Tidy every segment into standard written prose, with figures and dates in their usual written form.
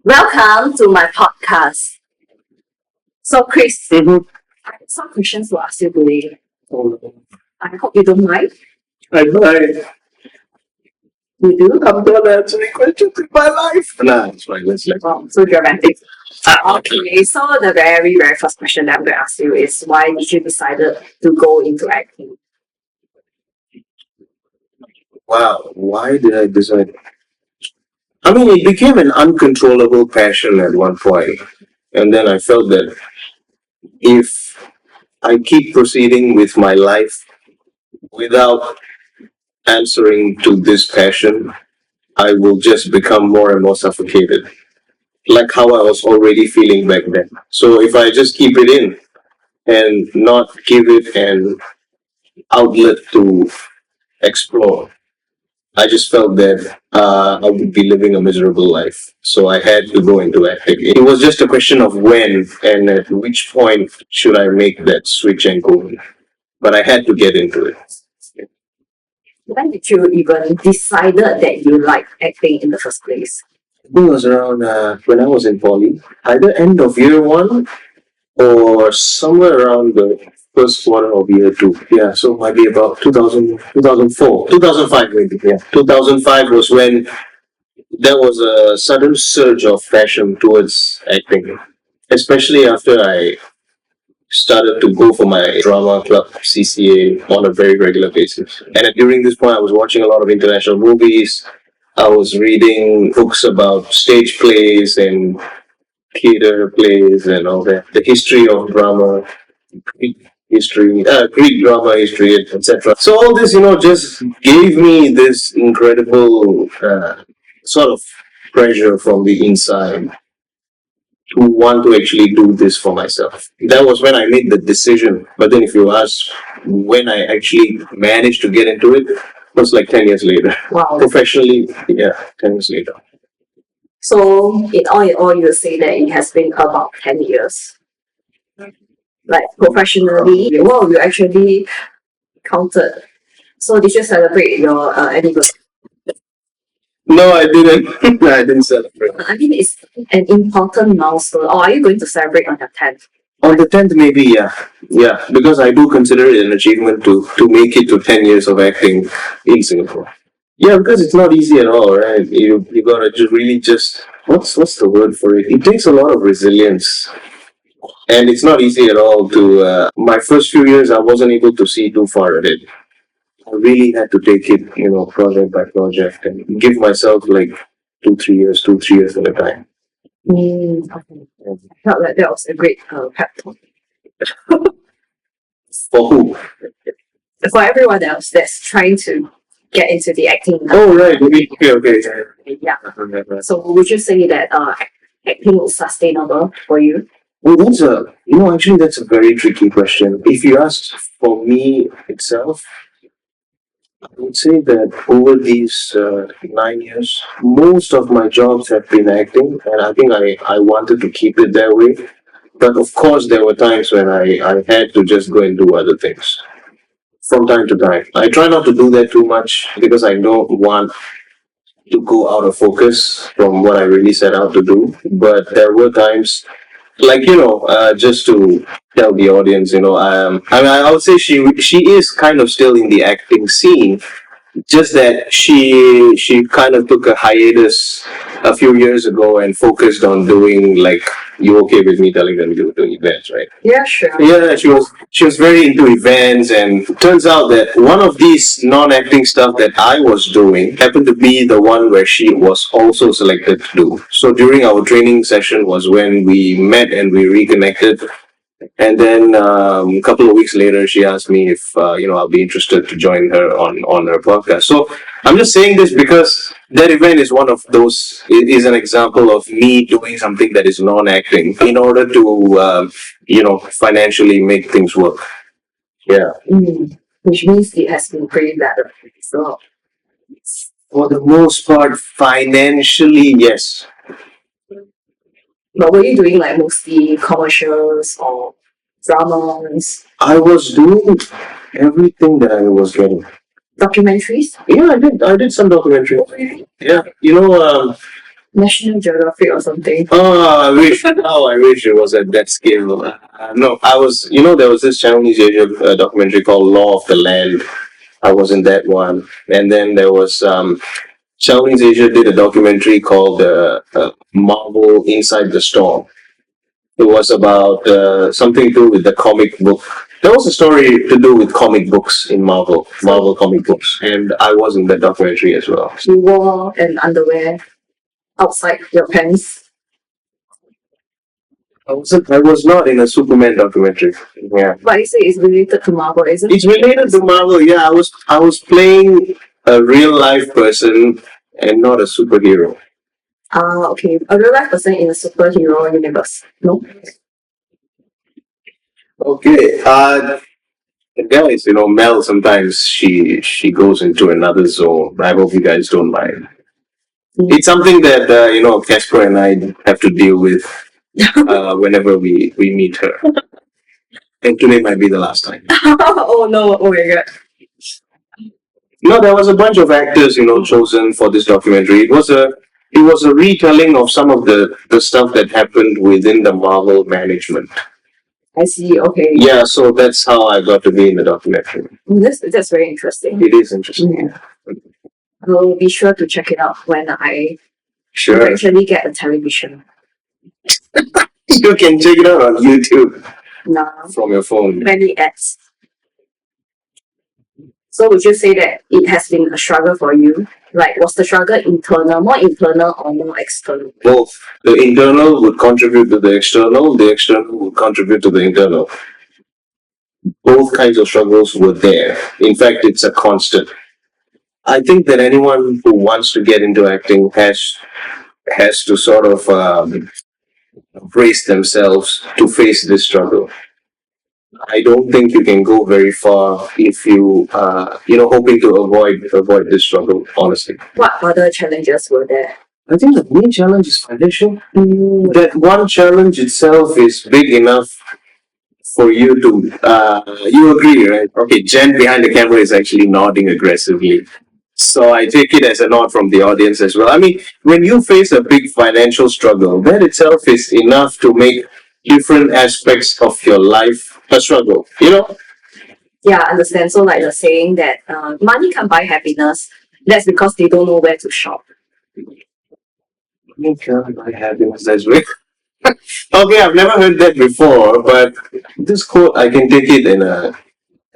Welcome to my podcast. So, Chris, Mm-hmm. I have some questions to ask you today. I hope you don't mind. I You do? I'm not answering questions in my life. Nah, it's fine. Let's let Wow, so dramatic. Okay, so the very first question that I'm going to ask you is why did you decided to go into acting? Wow, why did I decide? I mean, it became an uncontrollable passion at one point, and then I felt that if I keep proceeding with my life without answering to this passion, I will just become more and more suffocated, like how I was already feeling back then. So if I just keep it in and not give it an outlet to explore, I just felt that I would be living a miserable life. So I had to go into acting. It was just a question of when and at which point should I make that switch and go in. But I had to get into it. When did you even decided that you like acting in the first place? I think it was around when I was in poly, either end of year one or somewhere around the first quarter of year two. Yeah, so it might be about 2000, 2004, 2005 maybe. Yeah, 2005 was when there was a sudden surge of passion towards acting, especially after I started to go for my drama club CCA on a very regular basis. And during this point, I was watching a lot of international movies. I was reading books about stage plays and theater plays and all that. The history of drama, Greek drama history, etc. So all this, just gave me this incredible sort of pressure from the inside to want to actually do this for myself. That was when I made the decision. But then if you ask when I actually managed to get into it, it was like 10 years later. Wow. Professionally, yeah, 10 years later. So, in all, you say that it has been about 10 years. Like professionally, well, you actually counted. So, did you celebrate your anniversary? No, I didn't. I didn't celebrate. I mean, it's an important milestone. Or are you going to celebrate on your 10th? On the 10th, maybe, yeah. Yeah, because I do consider it an achievement to make it to 10 years of acting in Singapore. Yeah, because it's not easy at all, right? You gotta just what's the word for it? It takes a lot of resilience, and it's not easy at all to. My first few years, I wasn't able to see too far ahead. I really had to take it, project by project, and give myself like 2 3 years at a time. Okay. I felt like that was a great pep talk For who? for everyone else that's trying to get into the acting. Oh, right. Okay. Yeah. So would you say that acting is sustainable for you? Well, actually, that's a very tricky question. If you ask for me itself, I would say that over these 9 years, most of my jobs have been acting, and I think I wanted to keep it that way. But of course, there were times when I had to just go and do other things from time to time. I try not to do that too much because I don't want to go out of focus from what I really set out to do. But there were times, like just to tell the audience, I mean, I would say she is kind of still in the acting scene, just that she kind of took a hiatus a few years ago and focused on doing, like, you okay with me telling them you do events, right? Yeah, sure. Yeah, she was very into events, and turns out that one of these non-acting stuff that I was doing happened to be the one where she was also selected to do. So during our training session was when we met and we reconnected. And then a couple of weeks later, she asked me if I'll be interested to join her on her podcast. So I'm just saying this because that event is one of those. Is an example of me doing something that is non-acting in order to financially make things work. Yeah. Which means it has been pretty better. So For the most part, financially, yes. but were you doing like mostly commercials or dramas, I was doing everything that I was getting. documentaries? Yeah, I did. I did some documentary. Yeah, National Geographic or something. Oh, I wish it was at that scale. No, I was, there was this Chinese Asia documentary called Law of the Land. I was in that one. And then there was, Southeast Asia did a documentary called Marvel Inside the Storm. It was about something to do with the comic book. There was a story to do with comic books in Marvel comic books, and I was in that documentary as well. You wore an underwear outside your pants. I was not in a Superman documentary. Yeah. But you say it's related to Marvel, isn't it? It's related to Marvel. Yeah, I was playing a real life person and not a superhero. Okay. A real life person in a superhero universe. No? Okay. Guys, Mel sometimes she goes into another zone. I hope you guys don't mind. It's something that Casper and I have to deal with whenever we meet her. And today might be the last time. Oh no! Oh my god! No, there was a bunch of actors, chosen for this documentary. It was a retelling of some of the stuff that happened within the Marvel management. I see. Okay. Yeah, so that's how I got to be in the documentary. That's very interesting. It is interesting. Yeah. I'll be sure to check it out when I Sure. eventually get a television. You can check it out on YouTube Nah, from your phone. many ads. So would you say that it has been a struggle for you? Like, was the struggle more internal or more external? Both. The internal would contribute to the external would contribute to the internal. Both kinds of struggles were there. In fact, it's a constant. I think that anyone who wants to get into acting has to sort of brace themselves to face this struggle. I don't think you can go very far if you hoping to avoid this struggle. Honestly, What other challenges were there? I think the main challenge is financial. That one challenge itself is big enough for you to. You agree, right? Okay, Jen behind the camera is actually nodding aggressively. So I take it as a nod from the audience as well. I mean, when you face a big financial struggle, that itself is enough to make different aspects of your life a struggle. Yeah, I understand. So like the saying that money can't buy happiness, that's because they don't know where to shop. Money can't buy happiness. That's right. Okay, I've never heard that before, but this quote I can take it in a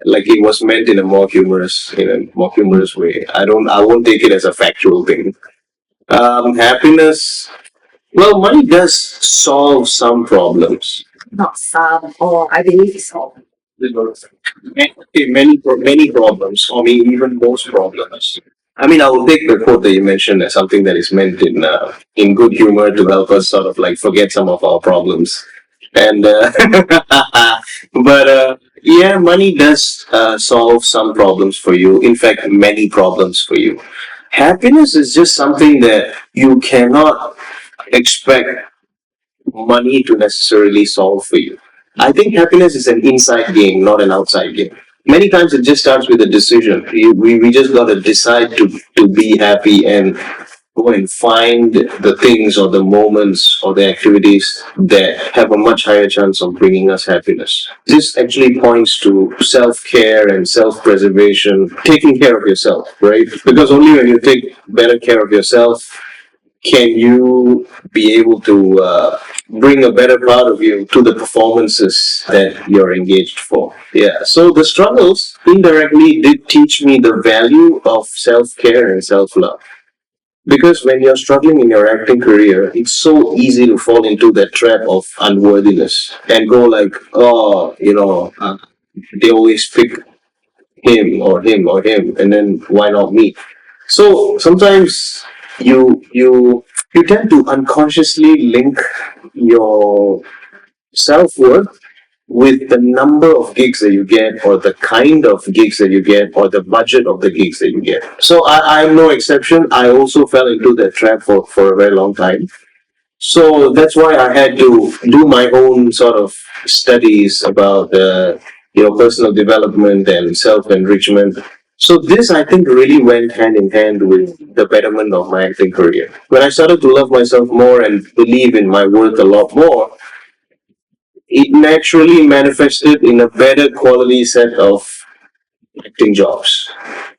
like it was meant in a more humorous way. I won't take it as a factual thing. Happiness. Well, money does solve some problems. Not some, or I believe it's all. Okay, many problems, or maybe even most problems. I mean, I will take the quote that you mentioned as something that is meant in good humor to help us sort of like forget some of our problems. And but yeah, money does solve some problems for you. In fact, many problems for you. Happiness is just something that you cannot expect money to necessarily solve for you. I think happiness is an inside game, not an outside game. Many times it just starts with a decision. We just got to decide to be happy and go and find the things or the moments or the activities that have a much higher chance of bringing us happiness. This actually points to self-care and self-preservation, taking care of yourself, right? Because only when you take better care of yourself can you be able to bring a better part of you to the performances that you're engaged for. Yeah. So the struggles indirectly did teach me the value of self-care and self-love. Because when you're struggling in your acting career, it's so easy to fall into that trap of unworthiness and go like, oh, they always pick him, and then why not me? So sometimes you tend to unconsciously link your self-worth with the number of gigs that you get or the kind of gigs that you get or the budget of the gigs that you get. So I'm no exception. I also fell into that trap for a very long time. So that's why I had to do my own sort of studies about personal development and self-enrichment So this, I think, really went hand in hand with the betterment of my acting career. When I started to love myself more and believe in my worth a lot more, it naturally manifested in a better quality set of acting jobs.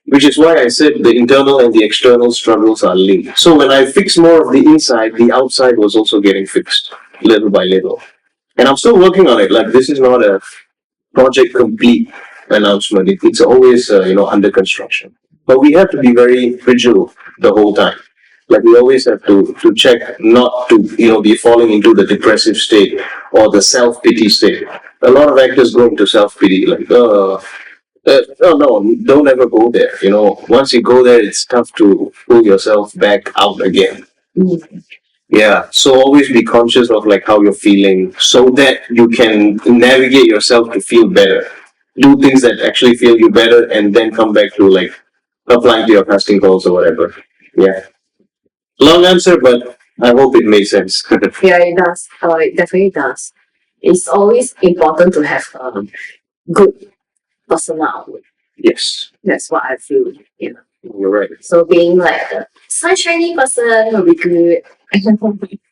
Which is why I said the internal and the external struggles are linked. So when I fixed more of the inside, the outside was also getting fixed little by little. And I'm still working on it. Like, this is not a project complete announcement. It's always under construction. But we have to be very vigilant the whole time. Like, we always have to check not to be falling into the depressive state or the self pity state. A lot of actors go into self pity, like, no, don't ever go there. Once you go there, it's tough to pull yourself back out again. Yeah, so always be conscious of like how you're feeling, so that you can navigate yourself to feel better. Do things that actually feel you better, and then come back to like applying to your casting calls or whatever. Yeah, long answer, but I hope it makes sense. Yeah, it does. It definitely does. It's always important to have a good personal outlook. Yes, That's what I feel. You know. you're right. So being like a sunshiny person will be good.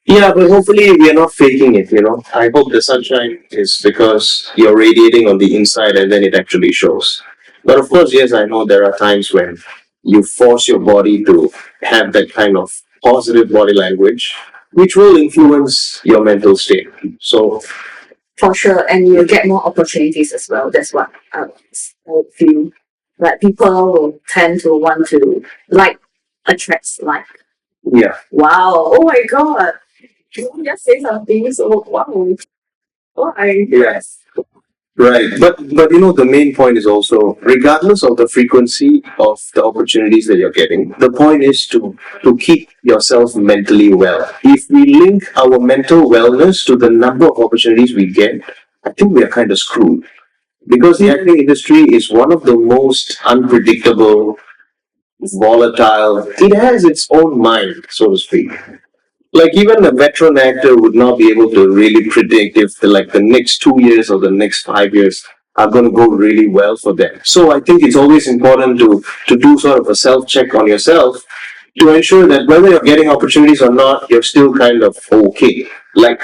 Yeah, but hopefully we are not faking it. I hope the sunshine is because you're radiating on the inside and then it actually shows. But of course, yes, I know there are times when you force your body to have that kind of positive body language, which will influence your mental state. So, For sure, and you get more opportunities as well. That's what I feel. Like people will tend to want to like attracts like. yeah. Wow! Oh my god! You just say something so wow. Why? Yes. Right, but the main point is also, regardless of the frequency of the opportunities that you're getting, the point is to keep yourself mentally well. If we link our mental wellness to the number of opportunities we get, I think we are kind of screwed, because the acting industry is one of the most unpredictable, volatile. It has its own mind, so to speak. Like, even a veteran actor would not be able to really predict if the next 2 years or the next 5 years are going to go really well for them. So I think it's always important to do sort of a self check on yourself, to ensure that whether you're getting opportunities or not, you're still kind of okay. Like,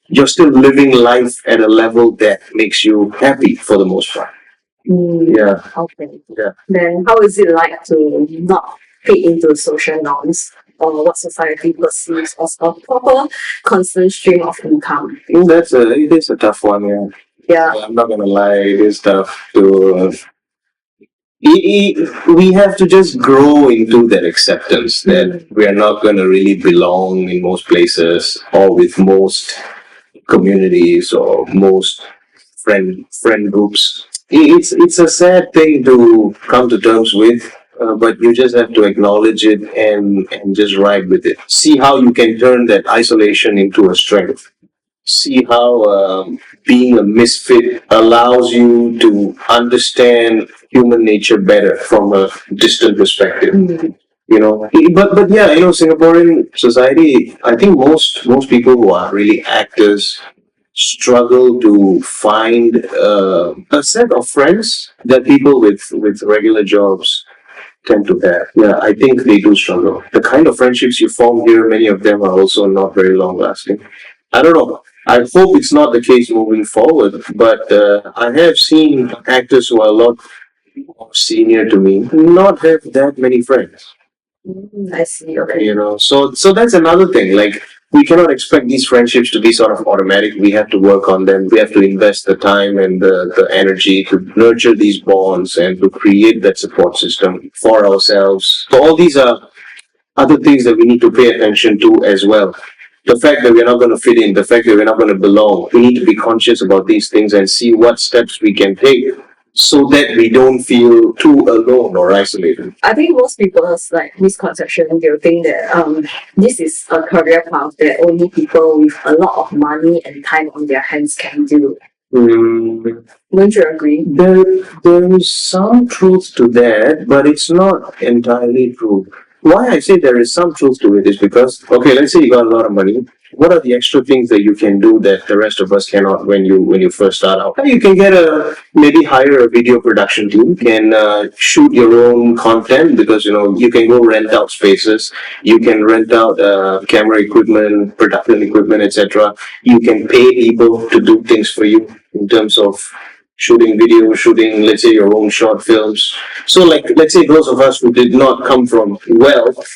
you're still living life at a level that makes you happy for the most part. Yeah. Okay. Yeah. Then how is it like to not fit into social norms or what society perceives as a proper constant stream of income? It is a tough one, yeah. Yeah. I'm not gonna lie, it is tough to. We have to just grow into that acceptance that we are not going to really belong in most places or with most communities or most friend groups. It's a sad thing to come to terms with, but you just have to acknowledge it and just ride with it. See how you can turn that isolation into a strength. See how being a misfit allows you to understand human nature better from a distant perspective. But yeah, Singaporean society, I think most people who are really actors struggle to find a set of friends that people with regular jobs tend to have. Yeah, I think they do struggle. The kind of friendships you form here, many of them are also not very long lasting. I don't know. I hope it's not the case moving forward, but I have seen actors who are a lot more senior to me not have that many friends. I see. Okay. So that's another thing. Like, we cannot expect these friendships to be sort of automatic. We have to work on them. We have to invest the time and the energy to nurture these bonds and to create that support system for ourselves. So all these are other things that we need to pay attention to as well. The fact that we're not going to fit in, the fact that we're not going to belong, we need to be conscious about these things and see what steps we can take so that we don't feel too alone or isolated. I think most people's like misconception, they'll think that this is a career path that only people with a lot of money and time on their hands can do. Don't you agree? There is some truth to that, but it's not entirely true. Why I say there is some truth to it is because, okay, let's say you got a lot of money. What are the extra things that you can do that the rest of us cannot when you first start out? You can get maybe hire a video production team, you can shoot your own content because you can go rent out spaces, you can rent out camera equipment, production equipment, etc. You can pay people to do things for you in terms of shooting video, shooting, let's say, your own short films. So, like, let's say those of us who did not come from wealth,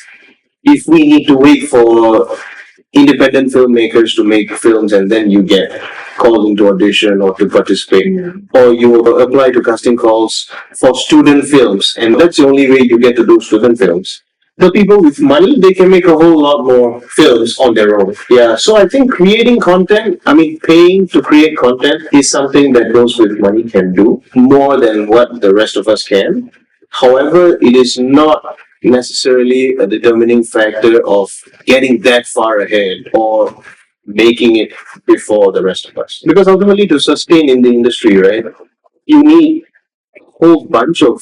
if we need to wait for independent filmmakers to make films and then you get called into audition or to participate, or you apply to casting calls for student films, and that's the only way you get to do student films. The people with money, they can make a whole lot more films on their own. Yeah, so I think creating content, I mean, paying to create content is something that those with money can do more than what the rest of us can. However, it is not necessarily a determining factor of getting that far ahead or making it before the rest of us. Because ultimately, to sustain in the industry, right, you need a whole bunch of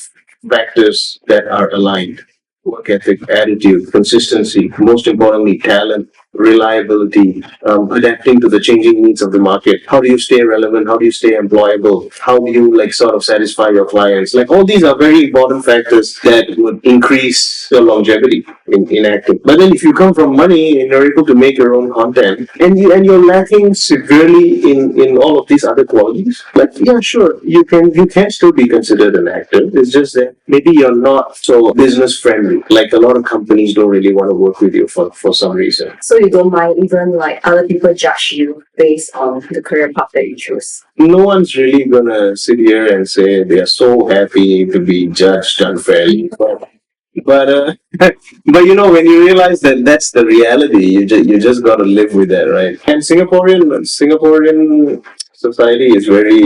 factors that are aligned: work ethic, attitude, consistency, most importantly, talent, reliability, adapting to the changing needs of the market. How do you stay relevant? How do you stay employable? How do you like sort of satisfy your clients? Like all these are very important factors that would increase your longevity in acting. But then if you come from money and you're able to make your own content and you're lacking severely in all of these other qualities, like yeah, sure, you can still be considered an actor. It's just that maybe you're not so business friendly. Like a lot of companies don't really want to work with you for some reason. So you don't mind even like other people judge you based on the career path that you choose? No one's really gonna sit here and say they are so happy to be judged unfairly. But but when you realize that that's the reality, you just got to live with that, right? And Singaporean society is very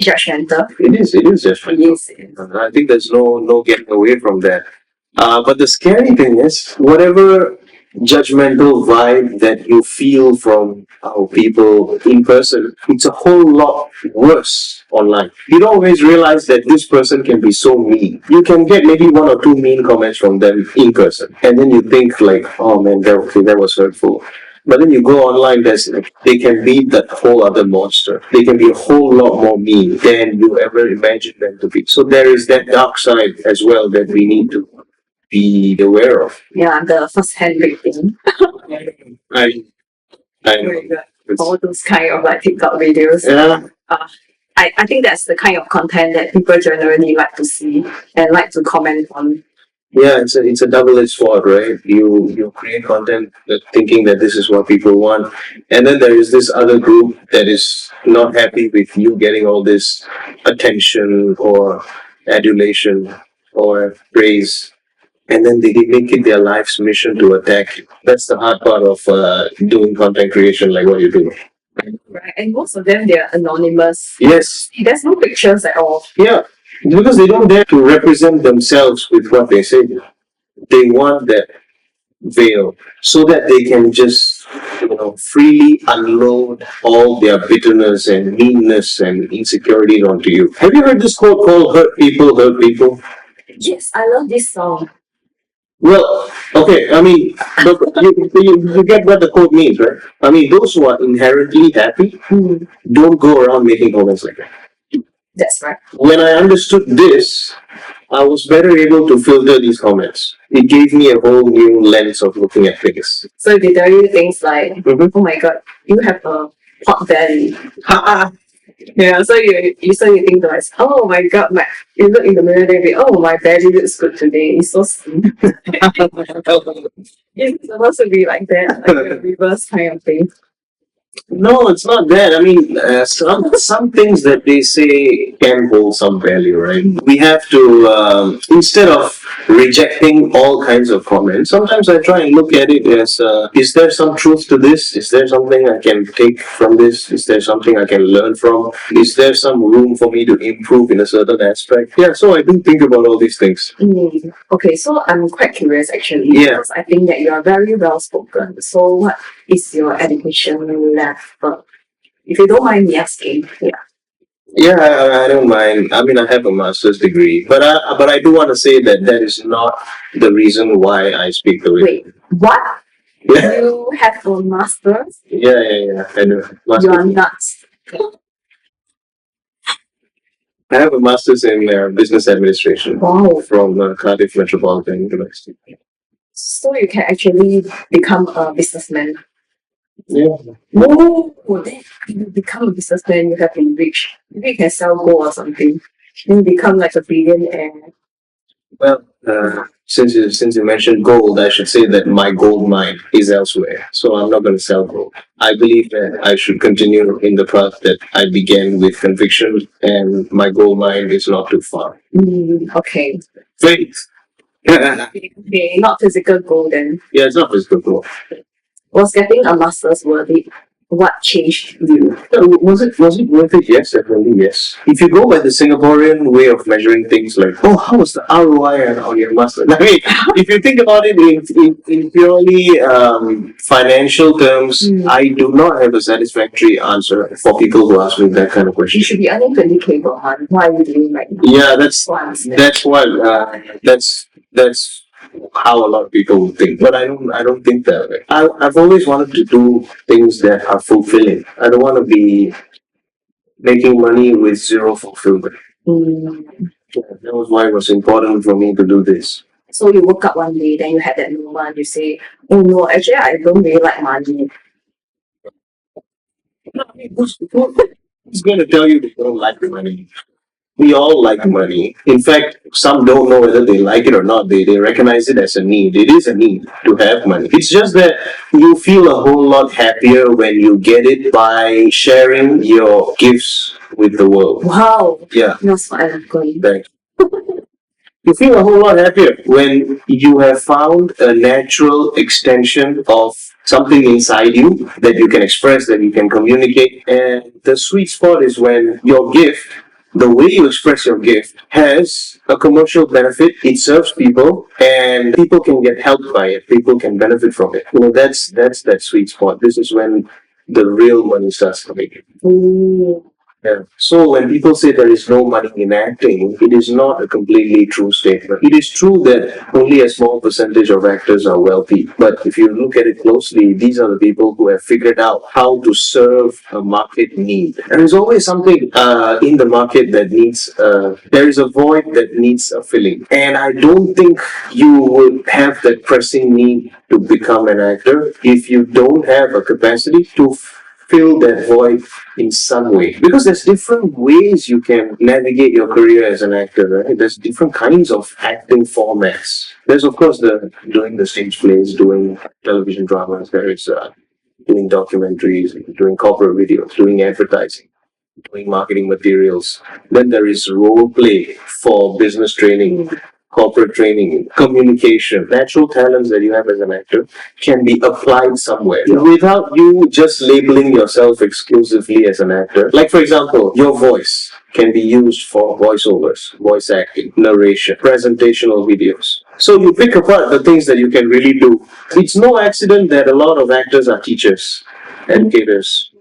Judgmental. it is just Yes. I think there's no getting away from that. But the scary thing is, whatever judgmental vibe that you feel from how people in person, it's a whole lot worse online. You don't always realize that this person can be so mean. You can get maybe one or two mean comments from them in person, and then you think like, oh man, that was hurtful. But then you go online, they can be that whole other monster. They can be a whole lot more mean than you ever imagined them to be. So there is that dark side as well that we need to be aware of. Yeah, the first hand rating. I know. All those kind of like TikTok videos. Yeah. I think that's the kind of content that people generally like to see and like to comment on. Yeah, it's a double-edged sword, right? You create content thinking that this is what people want, and then there is this other group that is not happy with you getting all this attention or adulation or praise, and then they make it their life's mission to attack you. That's the hard part of doing content creation, like what you do. Right, and most of them, they're anonymous. Yes. There's no pictures at all. Yeah, because they don't dare to represent themselves with what they say. They want that veil so that they can just freely unload all their bitterness and meanness and insecurities onto you. Have you heard this quote called "hurt people hurt people"? Yes, I love this song. Well, okay, I mean, you get what the quote means, right? I mean, those who are inherently happy don't go around making comments like that. That's right. When I understood this, I was better able to filter these comments. It gave me a whole new lens of looking at things. So they tell you things like, oh my god, you have a pot belly. Yeah, so you think to yourself, oh my god, you look in the mirror and you oh, my belly looks good today, it's so slim. It's supposed to be like that, like a reverse kind of thing. No, it's not that. I mean, some things that they say can hold some value, right? We have to instead of rejecting all kinds of comments. Sometimes I try and look at it as: is there some truth to this? Is there something I can take from this? Is there something I can learn from? Is there some room for me to improve in a certain aspect? Yeah, so I do think about all these things. Okay, so I'm quite curious actually. Yeah. Because I think that you are very well spoken. So what is your education level? If you don't mind me asking, yeah. Yeah, I don't mind. I mean, I have a master's degree, but I do want to say that that is not the reason why I speak the way. Wait, what? Yeah, You have a master's? yeah. I do. You are Master's. nuts. I have a master's in business administration Wow. from Cardiff Metropolitan University. So you can actually become a businessman. Yeah. No, then you become a businessman, you have been rich. Maybe you can sell gold or something. Then you become like a billionaire. Well, since you mentioned gold, I should say that my gold mine is elsewhere, so I'm not going to sell gold. I believe that I should continue in the path that I began with conviction, and my gold mine is not too far. Okay. Faith. Yeah, Okay, not physical gold then. it's not physical gold. Was getting a master's worth it? What changed you? Was it worth it? Yes, definitely yes. If you go by the Singaporean way of measuring things, like how was the ROI on your master? I mean, if you think about it in purely financial terms, I do not have a satisfactory answer for people who ask me that kind of question. You should be earning 20K per month. Why are you doing like Yeah, that's what that's how a lot of people would think. But I don't think that way. I've always wanted to do things that are fulfilling. I don't want to be making money with zero fulfillment. That was why it was important for me to do this. So you woke up one day, then you had that moment, you say, oh no, actually I don't really like money. Who's going to tell you they don't like money? We all like money. In fact, some don't know whether they like it or not. They recognize it as a need. It is a need to have money. It's just that you feel a whole lot happier when you get it by sharing your gifts with the world. Wow. Yeah. That's what I'm going. Thanks. You feel a whole lot happier when you have found a natural extension of something inside you that you can express, that you can communicate. And the sweet spot is when your gift, the way you express your gift, has a commercial benefit. It serves people, and people can get helped by it. People can benefit from it. That's that sweet spot. This is when the real money starts coming. Ooh. Yeah. So when people say there is no money in acting, it is not a completely true statement. It is true that only a small percentage of actors are wealthy. But if you look at it closely, these are the people who have figured out how to serve a market need. There is always something in the market that needs, there is a void that needs a filling. And I don't think you would have that pressing need to become an actor if you don't have a capacity to fill that void in some way, because there's different ways you can navigate your career as an actor, right? There's different kinds of acting formats. There's of course the doing the stage plays, doing television dramas. There is doing documentaries, doing corporate videos, doing advertising, doing marketing materials. Then there is role play for business training, corporate training, communication. Natural talents that you have as an actor can be applied somewhere without you just labeling yourself exclusively as an actor. Like, for example, your voice can be used for voiceovers, voice acting, narration, presentational videos. So you pick apart the things that you can really do. It's no accident that a lot of actors are teachers, educators,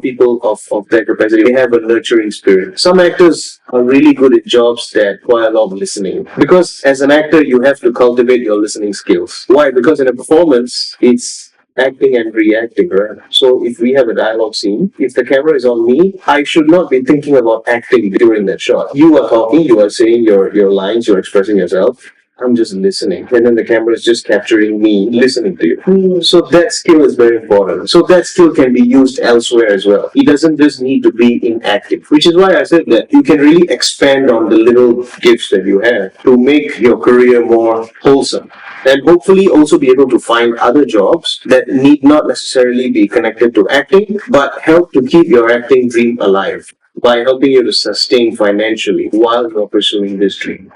people of their capacity. They have a nurturing spirit. Some actors are really good at jobs that require a lot of listening. Because as an actor, you have to cultivate your listening skills. Why? Because in a performance, it's acting and reacting, right? So if we have a dialogue scene, if the camera is on me, I should not be thinking about acting during that shot. You are talking, you are saying your lines, you're expressing yourself. I'm just listening. And then the camera is just capturing me listening to you. So that skill is very important. So that skill can be used elsewhere as well. It doesn't just need to be in acting, which is why I said that you can really expand on the little gifts that you have to make your career more wholesome. And hopefully also be able to find other jobs that need not necessarily be connected to acting, but help to keep your acting dream alive by helping you to sustain financially while you're pursuing this dream.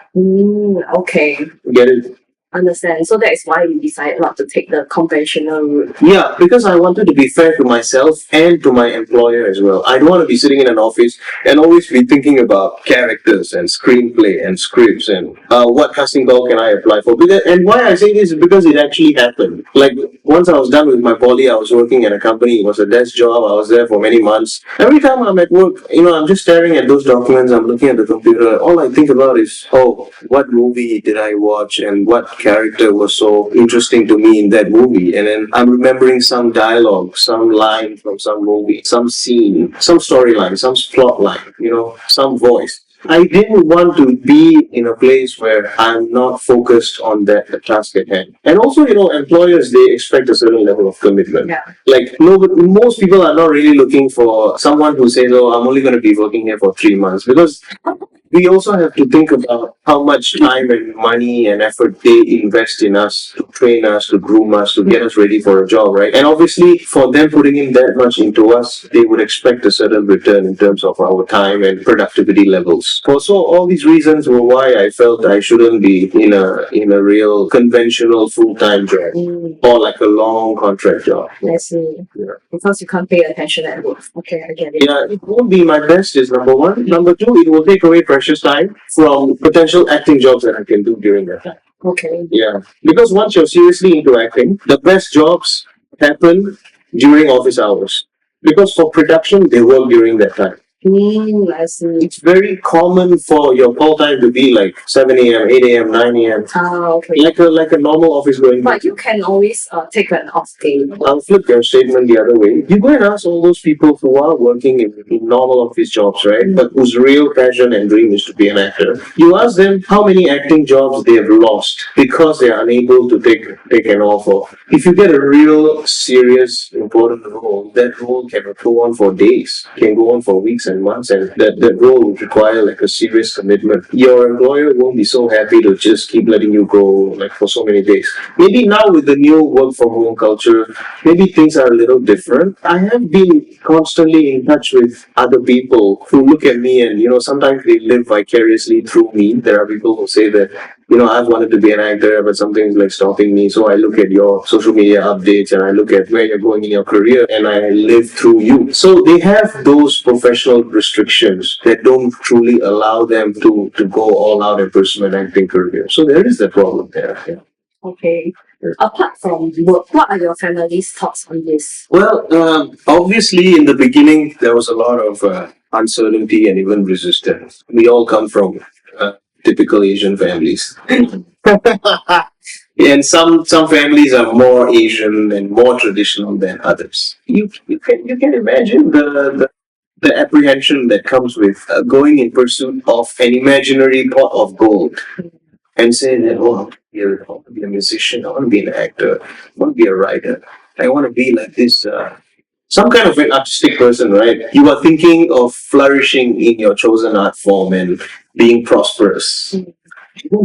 Okay. Get it? Understand. So that is why you decided not to take the conventional route. Yeah, because I wanted to be fair to myself and to my employer as well. I don't want to be sitting in an office and always be thinking about characters and screenplay and scripts and what casting call can I apply for. And why I say this is because it actually happened. Like, once I was done with my poly, I was working at a company. It was a desk job. I was there for many months. Every time I'm at work, I'm just staring at those documents. I'm looking at the computer. All I think about is, oh, what movie did I watch and what character was so interesting to me in that movie. And then I'm remembering some dialogue, some line from some movie, some scene, some storyline, some plot line, some voice. I didn't want to be in a place where I'm not focused on the task at hand. And also, employers, they expect a certain level of commitment. Yeah. Like, no, but most people are not really looking for someone who says, oh, I'm only going to be working here for 3 months. Because we also have to think about how much time and money and effort they invest in us to train us, to groom us, to get us ready for a job, right? And obviously, for them putting in that much into us, they would expect a certain return in terms of our time and productivity levels. So all these reasons were why I felt I shouldn't be in a real conventional full-time job or like a long contract job. I see. Yeah. Because you can't pay attention at work. Okay, I get it. Yeah, it won't be my best is number one. Number two, it will take away precious time from potential acting jobs that I can do during that time. Okay. Yeah, because once you're seriously into acting, the best jobs happen during office hours. Because for production, they work during that time. I see. It's very common for your call time to be like 7 a.m., 8 a.m., 9 a.m. Okay. Like a normal office going. But you can always take an off day. I'll flip your statement the other way. You go and ask all those people who are working in normal office jobs, right? But whose real passion and dream is to be an actor. You ask them how many acting jobs they have lost because they are unable to take an offer. If you get a real serious important role, that role can go on for days, can go on for weeks and months, and that role would require like a serious commitment. Your employer won't be so happy to just keep letting you go like for so many days. Maybe now with the new work from home culture, maybe things are a little different. I have been constantly in touch with other people who look at me and sometimes they live vicariously through me. There are people who say that I've wanted to be an actor, but something's like stopping me. So I look at your social media updates and I look at where you're going in your career and I live through you. So they have those professional restrictions that don't truly allow them to go all out and pursue an acting career. So there is that problem there. Yeah. Okay. Apart from work, what are your family's thoughts on this? Well, obviously in the beginning, there was a lot of uncertainty and even resistance. We all come from typical Asian families. And some families are more Asian and more traditional than others. You can imagine the apprehension that comes with going in pursuit of an imaginary pot of gold and saying that, oh, I want to be a musician, I want to be an actor, I want to be a writer, I want to be like this some kind of an artistic person, right? You are thinking of flourishing in your chosen art form and being prosperous.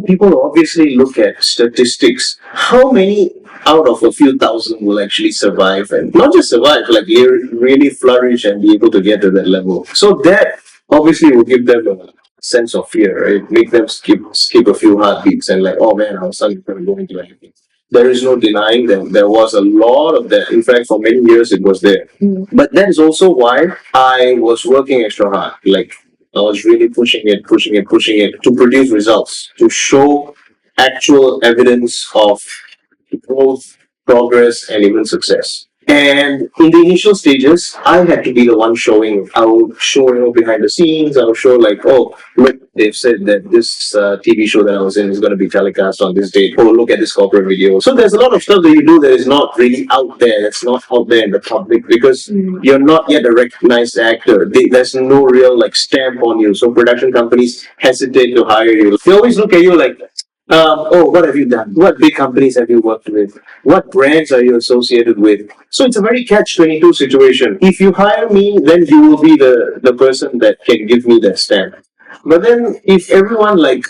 People obviously look at statistics. How many out of a few thousand will actually survive and not just survive, like really flourish and be able to get to that level? So that obviously will give them a sense of fear, right? Make them skip a few heartbeats and like, oh man, our son is going to go into anything. There is no denying them. There was a lot of that. In fact, for many years it was there. But that is also why I was working extra hard. Like, I was really pushing it to produce results, to show actual evidence of growth, progress, and even success. And in the initial stages, I had to be the one showing. I would show, behind the scenes. I would show like, oh, look, they've said that this TV show that I was in is going to be telecast on this date. Oh, look at this corporate video. So there's a lot of stuff that you do that is not really out there. It's not out there in the public because you're not yet a recognized actor. There's no real like stamp on you. So production companies hesitate to hire you. They always look at you like, oh, what have you done? What big companies have you worked with? What brands are you associated with? So it's a very catch-22 situation. If you hire me, then you will be the person that can give me that stamp. But then if everyone like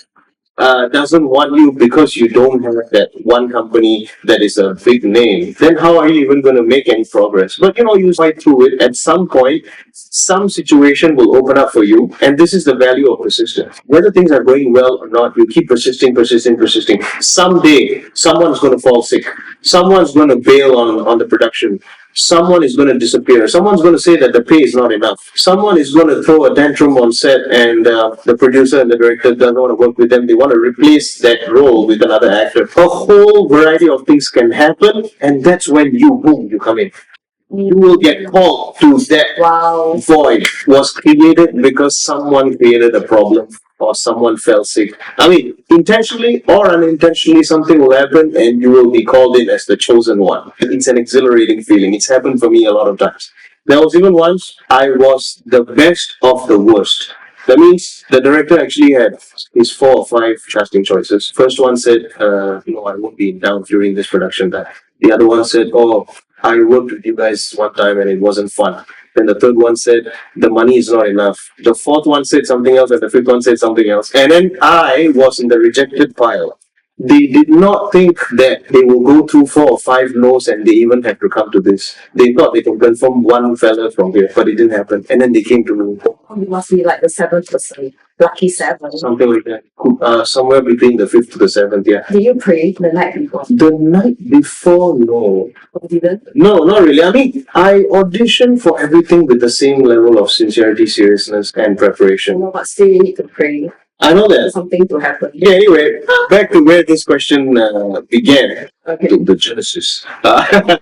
doesn't want you because you don't have that one company that is a big name, then how are you even going to make any progress? But you fight through it. At some point, some situation will open up for you, and this is the value of persistence. Whether things are going well or not, you keep persisting, persisting, persisting. Someday, someone's going to fall sick. Someone's going to bail on the production. Someone is going to disappear. Someone's going to say that the pay is not enough. Someone is going to throw a tantrum on set, and the producer and the director doesn't want to work with them. They want to replace that role with another actor. A whole variety of things can happen, and that's when you come in. You will get called to that void was created because someone created a problem or someone fell sick. I mean, intentionally or unintentionally, something will happen and you will be called in as the chosen one. It's an exhilarating feeling. It's happened for me a lot of times. There was even once I was the best of the worst. That means the director actually had his 4 or 5 casting choices. First one said, no, I won't be down during this production time. The other one said, oh, I worked with you guys one time and it wasn't fun. Then the third one said, the money is not enough. The fourth one said something else and the fifth one said something else. And then I was in the rejected pile. They did not think that they will go through 4 or 5 no's and they even had to come to this. They thought they can confirm one fella from here, but it didn't happen. And then they came to me. You must be like the 7%, lucky 7. Something like that. Somewhere between the 5th to the 7th, yeah. Did you pray the night before? The night before, no. Oh, didn't? No, not really. I mean, I auditioned for everything with the same level of sincerity, seriousness, and preparation. No, but still you need to pray. I know that. Something to happen. Yeah, anyway, back to where this question began. Okay. The genesis. Yeah,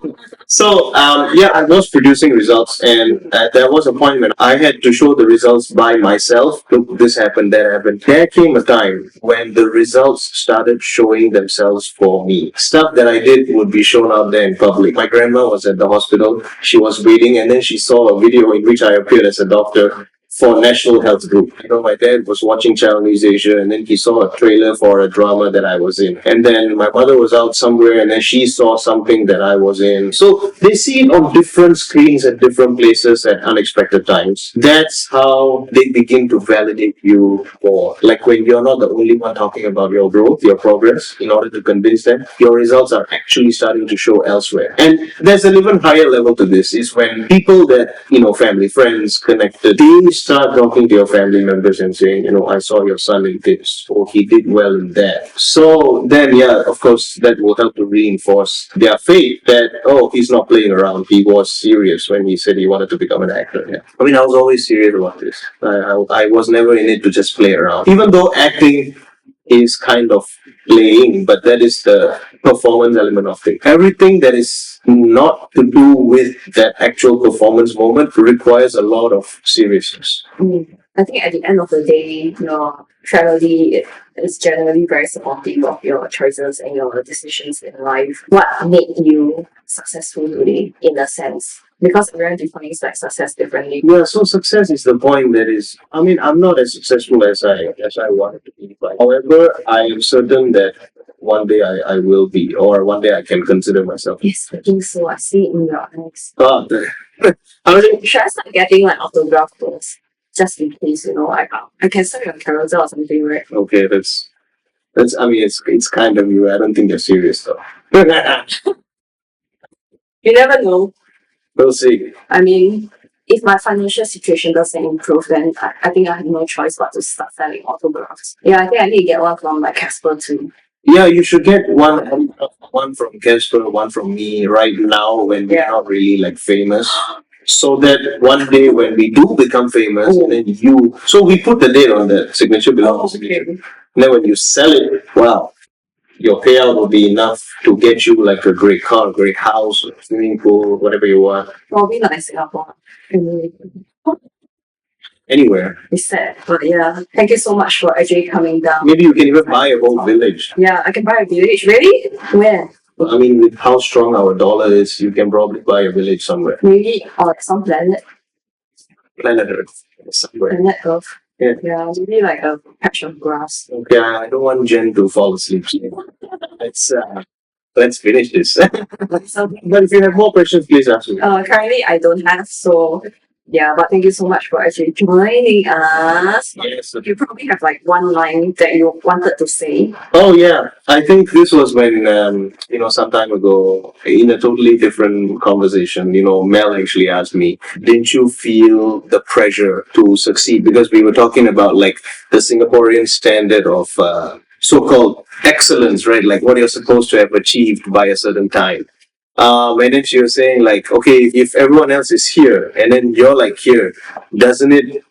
I was producing results, and there was a point when I had to show the results by myself. Look, this happened, that happened. There came a time when the results started showing themselves for me. Stuff that I did would be shown out there in public. My grandma was at the hospital. She was waiting, and then she saw a video in which I appeared as a doctor for National Health Group. My dad was watching Channel News Asia and then he saw a trailer for a drama that I was in. And then my mother was out somewhere and then she saw something that I was in. So they see it on different screens at different places at unexpected times. That's how they begin to validate you more. Like when you're not the only one talking about your growth, your progress, in order to convince them, your results are actually starting to show elsewhere. And there's an even higher level to this is when people that, family, friends, connected, they start talking to your family members and saying, I saw your son in this, or he did well in that. So then, yeah, of course, that will help to reinforce their faith that, oh, he's not playing around. He was serious when he said he wanted to become an actor. Yeah. I mean, I was always serious about this. I was never in it to just play around. Even though acting is kind of playing, but that is the performance element of it. Everything that is not to do with that actual performance moment requires a lot of seriousness. I think at the end of the day, your family is generally very supportive of your choices and your decisions in life. What made you successful today, in a sense? Because everyone defines like success differently. Yeah, so success is the point that is, I mean, I'm not as successful as I wanted to be. But however, I am certain that one day I will be, or one day I can consider myself. Yes, I think so. I see it in your eyes. I mean, should I start getting like autograph first? Just in case, I can sell your Carousel or something, right? Okay, that's I mean, it's kind of you. I don't think you're serious though. You never know. We'll see. I mean, if my financial situation doesn't improve, then I think I have no choice but to start selling autographs. Yeah, I think I need to get one from like Casper too. Yeah, you should get one from Casper, one from me right now when we're not really like famous. So that one day when we do become famous, and then so we put the date on the signature below the signature. And then when you sell it, wow, your payout will be enough to get you like a great car, great house, swimming pool, whatever you want. Probably not in Singapore. Anywhere. It's sad, but yeah. Thank you so much for actually coming down. Maybe you can even buy a whole village. Yeah, I can buy a village. Really? Where? I mean, with how strong our dollar is, you can probably buy a village somewhere. Maybe or some planet. Planet Earth. Somewhere. Planet Earth. Yeah, maybe like a patch of grass. Okay, I don't want Jen to fall asleep. Let's finish this. But if you have more questions, please ask me. Currently I don't have, so Yeah, but thank you so much for actually joining us. Yes. You probably have like one line that you wanted to say. Oh yeah, I think this was when some time ago in a totally different conversation. Mel actually asked me, "Didn't you feel the pressure to succeed?" Because we were talking about like the Singaporean standard of so-called excellence, right? Like what you're supposed to have achieved by a certain time. And then she was saying like, okay, if everyone else is here and then you're like here, doesn't it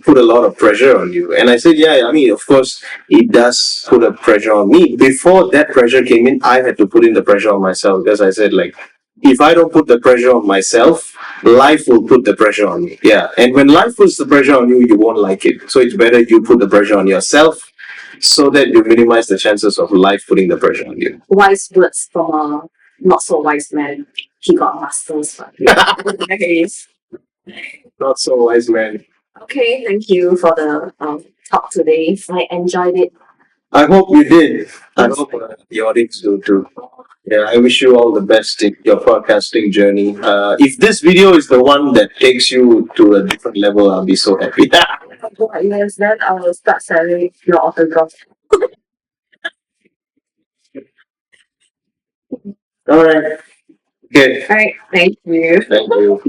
put a lot of pressure on you? And I said, yeah, I mean, of course, it does put a pressure on me. Before that pressure came in, I had to put in the pressure on myself because I said like, if I don't put the pressure on myself, life will put the pressure on me. Yeah. And when life puts the pressure on you, you won't like it. So it's better you put the pressure on yourself so that you minimize the chances of life putting the pressure on you. Wise words from a not so wise man. He got masters, but anyways. Not so wise, man. Okay, thank you for the talk today. I enjoyed it. I hope you did. I hope the audience do too. Yeah, I wish you all the best in your podcasting journey. If this video is the one that takes you to a different level, I'll be so happy. Yes, then I will start selling your autograph. All right. Okay. All right, thank you. Thank you.